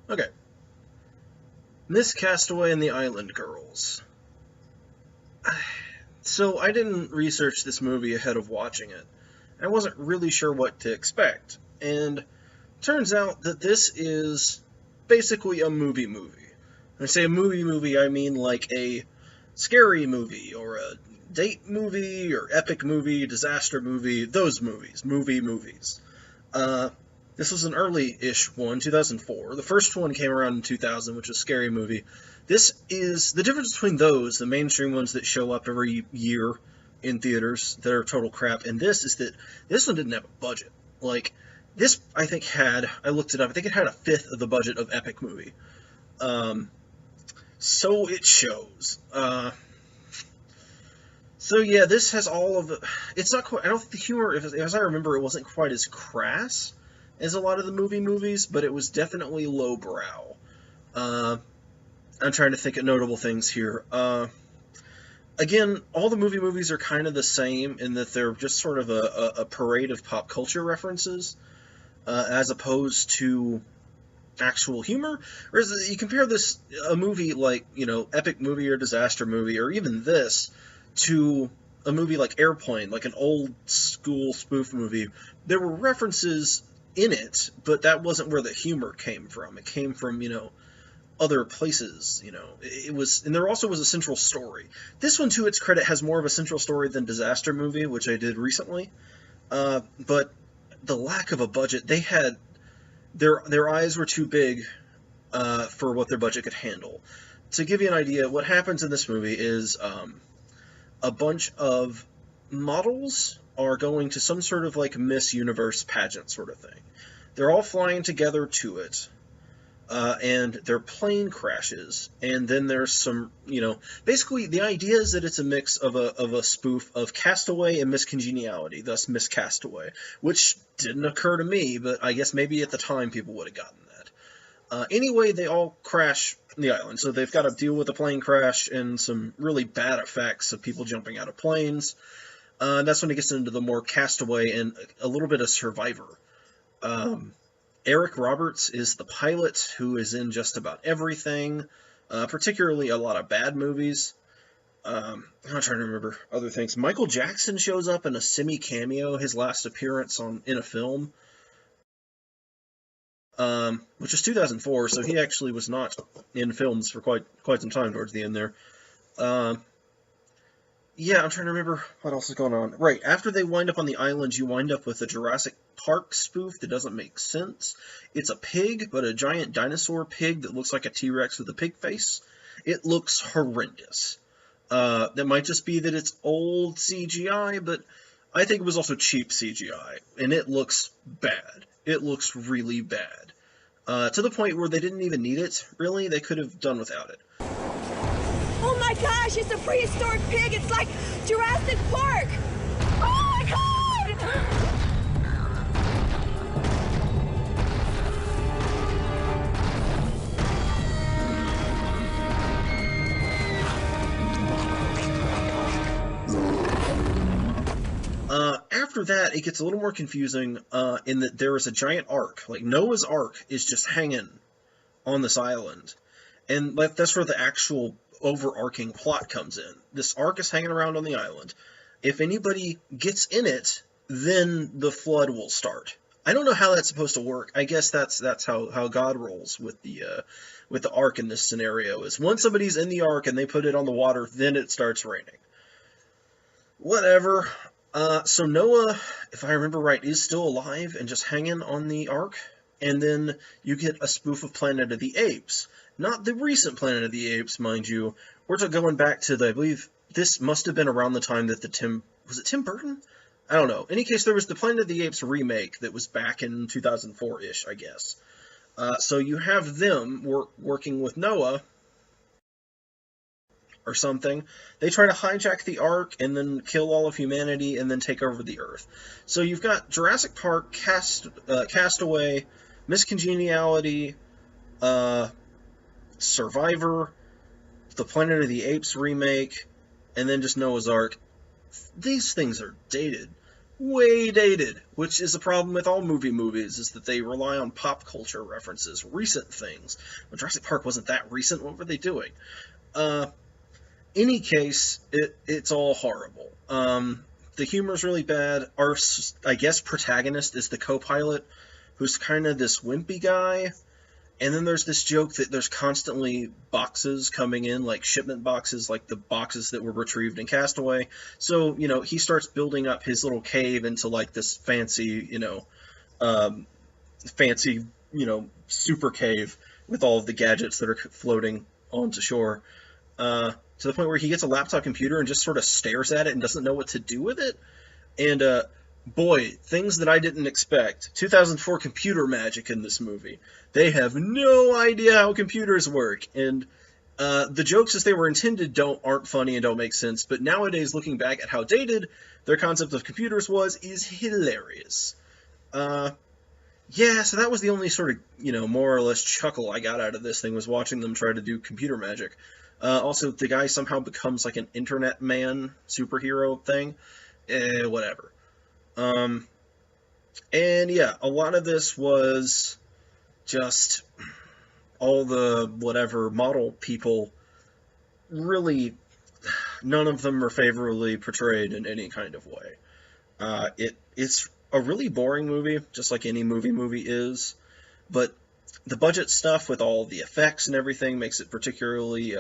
Okay. Miss Castaway and the Island Girls. So I didn't research this movie ahead of watching it. I wasn't really sure what to expect. And turns out that this is basically a movie. When I say a movie, I mean like a scary movie or a date movie or epic movie, disaster movie, those movies, movies. Uh, this was an early-ish one, 2004. The first one came around in 2000, which is a scary movie. This is the difference between those, the mainstream ones that show up every year in theaters that are total crap, and this is that this one didn't have a budget. Like, this, I think, I looked it up, I think it had a fifth of the budget of epic movie. So it shows. So yeah, this has all of the. It's not quite. I don't think the humor, as I remember, it wasn't quite as crass as a lot of the movies, but it was definitely lowbrow. I'm trying to think of notable things here. Again, all the movies are kind of the same in that they're just sort of a parade of pop culture references, as opposed to actual humor. Whereas you compare a movie like, epic movie or disaster movie, or even this, to a movie like Airplane, like an old school spoof movie, there were references in it, but that wasn't where the humor came from. It came from, other places, It was, and there also was a central story. This one, to its credit, has more of a central story than Disaster Movie, which I did recently. But the lack of a budget, they had their eyes were too big for what their budget could handle. To give you an idea, what happens in this movie is a bunch of models are going to some sort of like Miss Universe pageant sort of thing. They're all flying together to it. And their plane crashes, and then there's some, basically the idea is that it's a mix of a spoof of Castaway and Miss Congeniality, thus Miss Castaway, which didn't occur to me, but I guess maybe at the time people would have gotten that. Anyway, they all crash the island, so they've got to deal with a plane crash and some really bad effects of people jumping out of planes. That's when it gets into the more Castaway and a little bit of Survivor. Eric Roberts is the pilot who is in just about everything, particularly a lot of bad movies. I'm trying to remember other things. Michael Jackson shows up in a semi-cameo, his last appearance in a film, which is 2004, so he actually was not in films for quite some time towards the end there. Yeah, I'm trying to remember what else is going on. Right, after they wind up on the island, you wind up with a Jurassic Park spoof that doesn't make sense. It's a pig, but a giant dinosaur pig that looks like a T-Rex with a pig face. It looks horrendous. That might just be that it's old CGI, but I think it was also cheap CGI, and it looks bad. It looks really bad. To the point where they didn't even need it, really. They could have done without it. Oh my gosh, it's a prehistoric pig. It's like Jurassic Park. Oh my God! After that, it gets a little more confusing in that there is a giant ark. Like, Noah's Ark is just hanging on this island. And that's where the actual overarching plot comes in. This ark is hanging around on the island. If anybody gets in it, then the flood will start. I don't know how that's supposed to work. I guess that's how God rolls with the ark in this scenario. Is once somebody's in the ark and they put it on the water, then it starts raining. Whatever. So Noah, if I remember right, is still alive and just hanging on the ark. And then you get a spoof of Planet of the Apes. Not the recent Planet of the Apes, mind you. We're going back to I believe this must have been around the time that was it Tim Burton? I don't know. In any case, there was the Planet of the Apes remake that was back in 2004-ish, I guess. So you have them working with Noah or something. They try to hijack the Ark and then kill all of humanity and then take over the Earth. So you've got Jurassic Park, Castaway, Miss Congeniality, Survivor, the Planet of the Apes remake, and then just Noah's Ark. These things are dated. way dated, which is a problem with all movies, is that they rely on pop culture references, recent things. When Jurassic Park wasn't that recent, what were they doing? Any case, it's all horrible. The humor's really bad. Our, I guess, protagonist is the co-pilot, who's kind of this wimpy guy. And then there's this joke that there's constantly boxes coming in, like shipment boxes, like the boxes that were retrieved in Castaway. So, you know, he starts building up his little cave into, like, this fancy, super cave with all of the gadgets that are floating onto shore. To the point where he gets a laptop computer and just sort of stares at it and doesn't know what to do with it. And, boy, things that I didn't expect. 2004 computer magic in this movie. They have no idea how computers work, and the jokes as they were intended aren't funny and don't make sense, but nowadays, looking back at how dated their concept of computers is hilarious. Yeah, so that was the only sort of, more or less chuckle I got out of this thing, was watching them try to do computer magic. Also, the guy somehow becomes like an internet man superhero thing. Whatever. And yeah, a lot of this was just all the whatever model people, really, none of them are favorably portrayed in any kind of way. It's a really boring movie, just like any movie is, but the budget stuff with all the effects and everything makes it particularly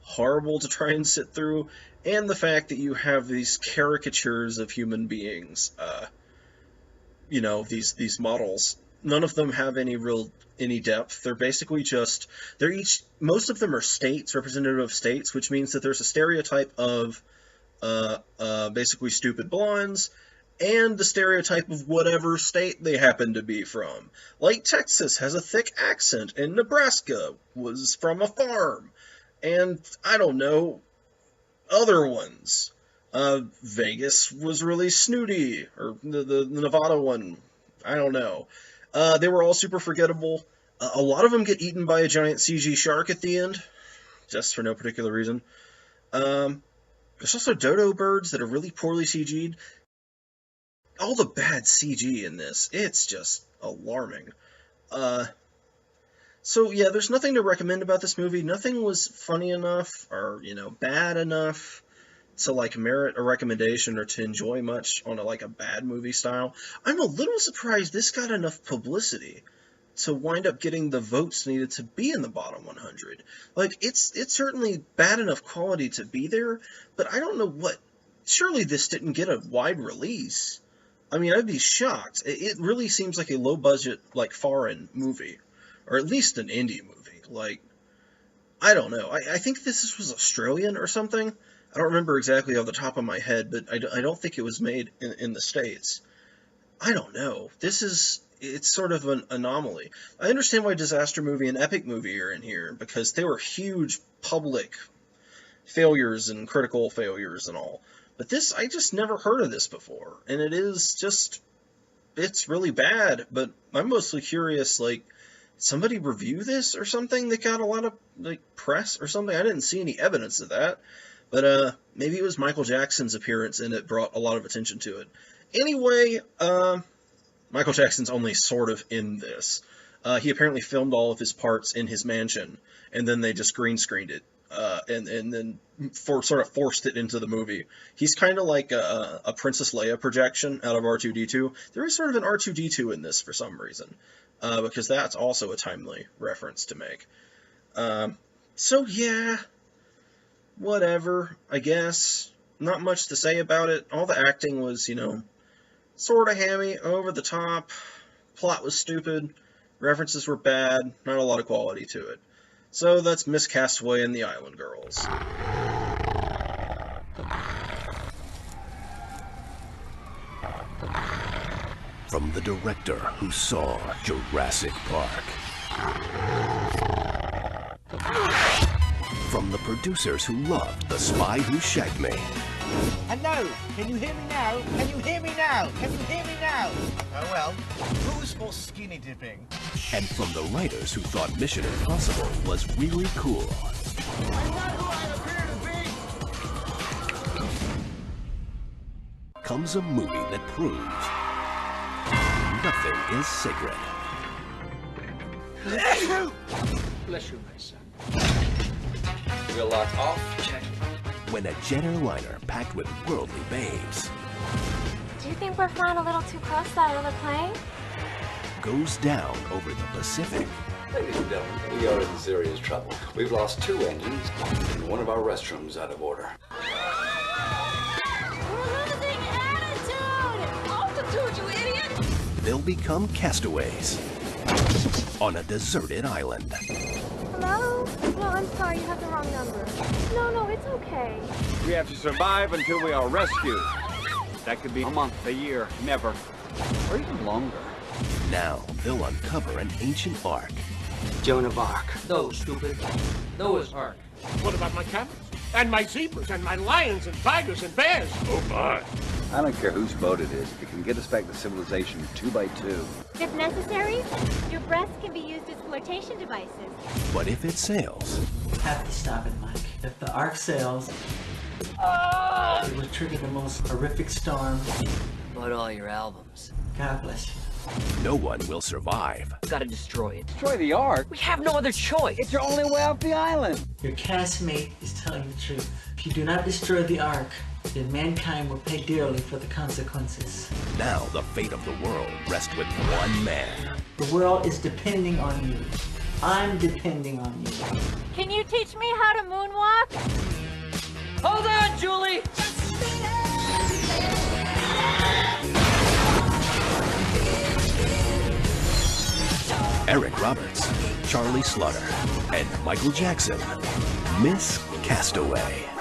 horrible to try and sit through, and the fact that you have these caricatures of human beings, these models, none of them have any depth. They're basically most of them are states, representative states, which means that there's a stereotype of basically stupid blondes, and the stereotype of whatever state they happen to be from. Like Texas has a thick accent, and Nebraska was from a farm, and I don't know, other ones. Vegas was really snooty, or the Nevada one, I don't know. They were all super forgettable. A lot of them get eaten by a giant CG shark at the end, just for no particular reason. There's also dodo birds that are really poorly CG'd. All the bad CG in this, it's just alarming. So yeah, there's nothing to recommend about this movie. Nothing was funny enough, or, bad enough to, like, merit a recommendation or to enjoy much on a bad movie style. I'm a little surprised this got enough publicity to wind up getting the votes needed to be in the bottom 100. Like, it's certainly bad enough quality to be there, but I don't know surely this didn't get a wide release. I mean, I'd be shocked. It really seems like a low-budget, foreign movie, or at least an indie movie. I don't know. I think this was Australian or something. I don't remember exactly off the top of my head, but I don't think it was made in the States. I don't know. It's sort of an anomaly. I understand why Disaster Movie and Epic Movie are in here, because they were huge public failures and critical failures and all. But this, I just never heard of this before, and it's really bad, but I'm mostly curious, somebody review this or something that got a lot of, press or something? I didn't see any evidence of that. But, maybe it was Michael Jackson's appearance and it brought a lot of attention to it. Anyway, Michael Jackson's only sort of in this. He apparently filmed all of his parts in his mansion, and then they just green screened it, and then sort of forced it into the movie. He's kind of like a Princess Leia projection out of R2-D2. There is sort of an R2-D2 in this for some reason, because that's also a timely reference to make. So yeah, whatever, I guess. Not much to say about it. All the acting was, sort of hammy, over the top. Plot was stupid. References were bad. Not a lot of quality to it. So that's Miss Castaway and the Island Girls. From the director who saw Jurassic Park. From the producers who loved The Spy Who Shagged Me. Hello, can you hear me now? Can you hear me now? Can you hear me now? Oh well, who's for skinny dipping? And from the writers who thought Mission Impossible was really cool. I'm not who I appear to be! comes a movie that proves nothing is sacred. Bless you, my son. We'll lock off. Check. When a jet airliner packed with worldly babes Do you think we're flying a little too close to that other plane? goes down over the Pacific, Ladies and gentlemen, we are in serious trouble. We've lost 2 engines and one of our restrooms out of order. We're losing attitude! Altitude, you idiot! they'll become castaways on a deserted island. Hello? No, I'm sorry, you have the wrong number. No, it's okay. We have to survive until we are rescued. That could be a month, a year, never, or even longer. Now they'll uncover an ancient ark. Joan of Arc. No, stupid. Noah's Ark. What about my camels? And my zebras and my lions and tigers and bears? Oh my! I don't care whose boat it is. If it can get us back to civilization 2 by 2. If necessary, your breasts can be used as flotation devices. But if it sails, Have to stop it, Mike. If the ark sails, it will trigger the most horrific storm. About all your albums. God bless you. no one will survive. Gotta destroy it. Destroy the Ark? We have no other choice. It's your only way off the island. Your castmate is telling the truth. If you do not destroy the ark, then mankind will pay dearly for the consequences. Now the fate of the world rests with one man. The world is depending on you. I'm depending on you. Can you teach me how to moonwalk? Hold on, Julie! Eric Roberts, Charlie Slaughter, and Michael Jackson. Miss Castaway.